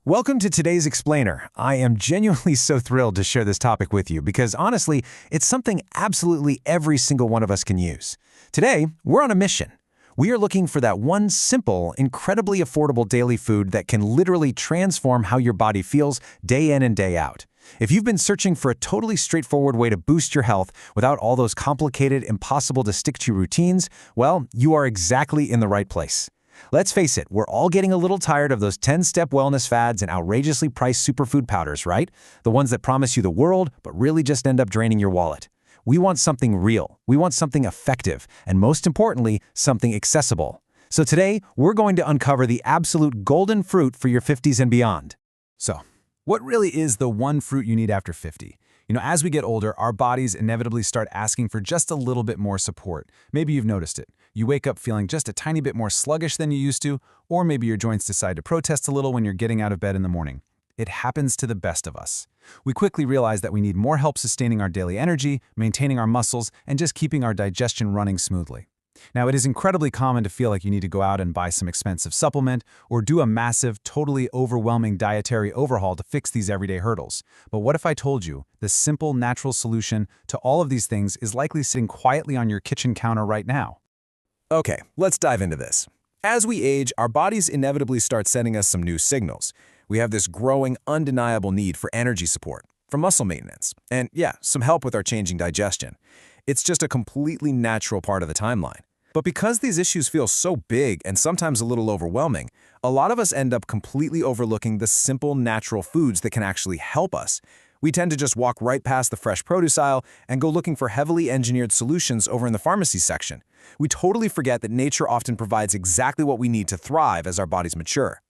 Welcome to today's Explainer. I am genuinely so thrilled to share this topic with you because honestly, it's something absolutely every single one of us can use. Today, we're on a mission. We are looking for that one simple, incredibly affordable daily food that can literally transform how your body feels day in and day out. If you've been searching for a totally straightforward way to boost your health without all those complicated, impossible-to-stick-to routines, well, you are exactly in the right place. Let's face it, we're all getting a little tired of those 10-step wellness fads and outrageously priced superfood powders, right? The ones that promise you the world, but really just end up draining your wallet. We want something real. We want something effective, and most importantly, something accessible. So today, we're going to uncover the absolute golden fruit for your 50s and beyond. So, what really is the one fruit you need after 50? As we get older, our bodies inevitably start asking for just a little bit more support. Maybe you've noticed it. You wake up feeling just a tiny bit more sluggish than you used to, or maybe your joints decide to protest a little when you're getting out of bed in the morning. It happens to the best of us. We quickly realize that we need more help sustaining our daily energy, maintaining our muscles, and just keeping our digestion running smoothly. Now, it is incredibly common to feel like you need to go out and buy some expensive supplement or do a massive, totally overwhelming dietary overhaul to fix these everyday hurdles. But what if I told you the simple, natural solution to all of these things is likely sitting quietly on your kitchen counter right now? Okay, let's dive into this. As we age, our bodies inevitably start sending us some new signals. We have this growing, undeniable need for energy support, for muscle maintenance, and yeah, some help with our changing digestion. It's just a completely natural part of the timeline. But because these issues feel so big and sometimes a little overwhelming, a lot of us end up completely overlooking the simple, natural foods that can actually help us. We tend to just walk right past the fresh produce aisle and go looking for heavily engineered solutions over in the pharmacy section. We totally forget that nature often provides exactly what we need to thrive as our bodies mature.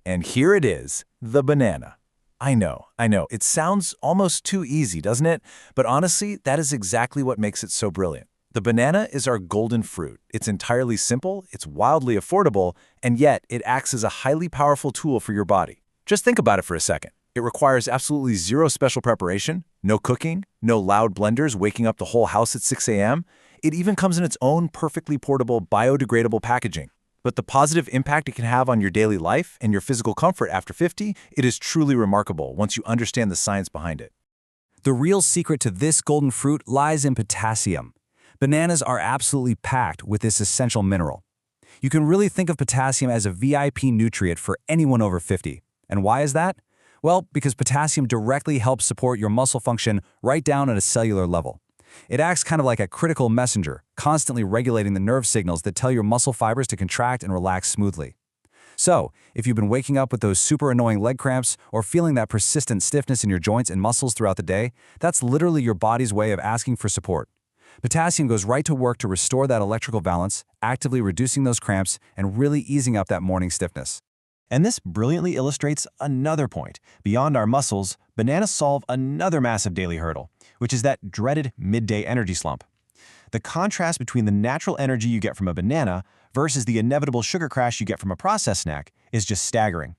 And here it is, the banana. I know, it sounds almost too easy, doesn't it? But honestly, that is exactly what makes it so brilliant. The banana is our golden fruit. It's entirely simple, it's wildly affordable, and yet it acts as a highly powerful tool for your body. Just think about it for a second. It requires absolutely zero special preparation, no cooking, no loud blenders waking up the whole house at 6 a.m. It even comes in its own perfectly portable, biodegradable packaging. But the positive impact it can have on your daily life and your physical comfort after 50, it is truly remarkable once you understand the science behind it. The real secret to this golden fruit lies in potassium. Bananas are absolutely packed with this essential mineral. You can really think of potassium as a VIP nutrient for anyone over 50. And why is that? Well, because potassium directly helps support your muscle function right down at a cellular level. It acts kind of like a critical messenger, constantly regulating the nerve signals that tell your muscle fibers to contract and relax smoothly. So, if you've been waking up with those super annoying leg cramps or feeling that persistent stiffness in your joints and muscles throughout the day, that's literally your body's way of asking for support. Potassium goes right to work to restore that electrical balance, actively reducing those cramps and really easing up that morning stiffness. And this brilliantly illustrates another point. Beyond our muscles, bananas solve another massive daily hurdle, which is that dreaded midday energy slump. The contrast between the natural energy you get from a banana versus the inevitable sugar crash you get from a processed snack is just staggering.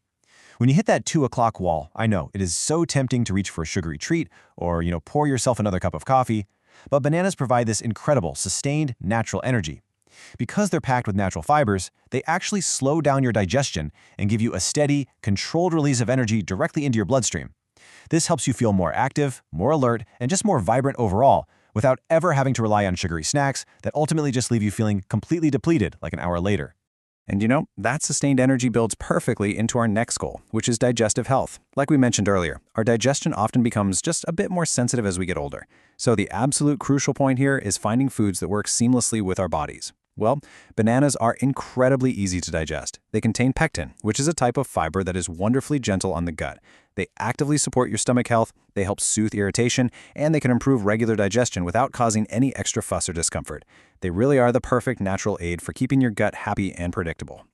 When you hit that 2 o'clock wall, I know it is so tempting to reach for a sugary treat or, pour yourself another cup of coffee, but bananas provide this incredible, sustained, natural energy. Because they're packed with natural fibers, they actually slow down your digestion and give you a steady, controlled release of energy directly into your bloodstream. This helps you feel more active, more alert, and just more vibrant overall, without ever having to rely on sugary snacks that ultimately just leave you feeling completely depleted like an hour later. And that sustained energy builds perfectly into our next goal, which is digestive health. Like we mentioned earlier, our digestion often becomes just a bit more sensitive as we get older. So the absolute crucial point here is finding foods that work seamlessly with our bodies. Well, bananas are incredibly easy to digest. They contain pectin, which is a type of fiber that is wonderfully gentle on the gut. They actively support your stomach health, they help soothe irritation, and they can improve regular digestion without causing any extra fuss or discomfort. They really are the perfect natural aid for keeping your gut happy and predictable.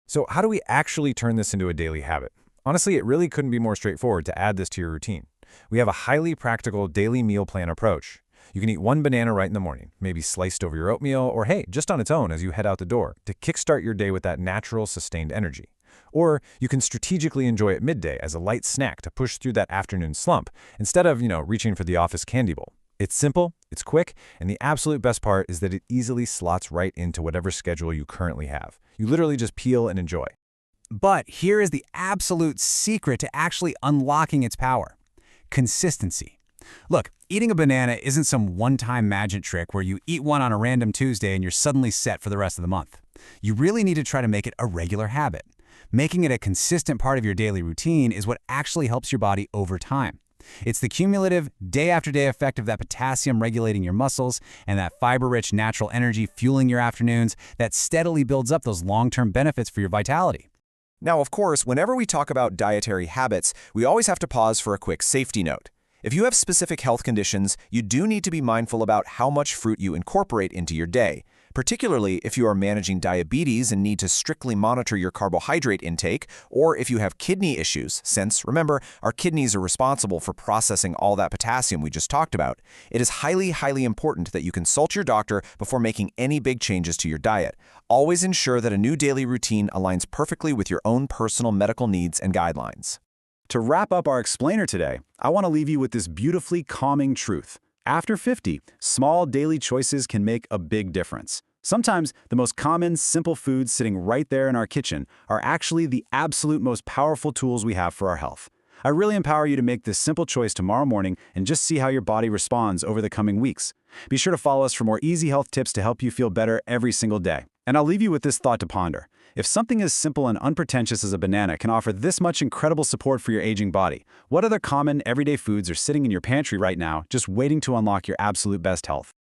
So how do we actually turn this into a daily habit? Honestly, it really couldn't be more straightforward to add this to your routine. We have a highly practical daily meal plan approach. You can eat one banana right in the morning, maybe sliced over your oatmeal, or hey, just on its own as you head out the door, to kickstart your day with that natural, sustained energy. Or you can strategically enjoy it midday as a light snack to push through that afternoon slump, instead of, reaching for the office candy bowl. It's simple, it's quick, and the absolute best part is that it easily slots right into whatever schedule you currently have. You literally just peel and enjoy. But here is the absolute secret to actually unlocking its power: consistency. Look, eating a banana isn't some one-time magic trick where you eat one on a random Tuesday and you're suddenly set for the rest of the month. You really need to try to make it a regular habit. Making it a consistent part of your daily routine is what actually helps your body over time. It's the cumulative, day-after-day effect of that potassium regulating your muscles and that fiber-rich natural energy fueling your afternoons that steadily builds up those long-term benefits for your vitality. Now, of course, whenever we talk about dietary habits, we always have to pause for a quick safety note. If you have specific health conditions, you do need to be mindful about how much fruit you incorporate into your day, particularly if you are managing diabetes and need to strictly monitor your carbohydrate intake, or if you have kidney issues, since, remember, our kidneys are responsible for processing all that potassium we just talked about. It is highly, highly important that you consult your doctor before making any big changes to your diet. Always ensure that a new daily routine aligns perfectly with your own personal medical needs and guidelines. To wrap up our explainer today, I want to leave you with this beautifully calming truth. After 50, small daily choices can make a big difference. Sometimes the most common, simple foods sitting right there in our kitchen are actually the absolute most powerful tools we have for our health. I really empower you to make this simple choice tomorrow morning and just see how your body responds over the coming weeks. Be sure to follow us for more easy health tips to help you feel better every single day. And I'll leave you with this thought to ponder. If something as simple and unpretentious as a banana can offer this much incredible support for your aging body, what other common, everyday foods are sitting in your pantry right now just waiting to unlock your absolute best health?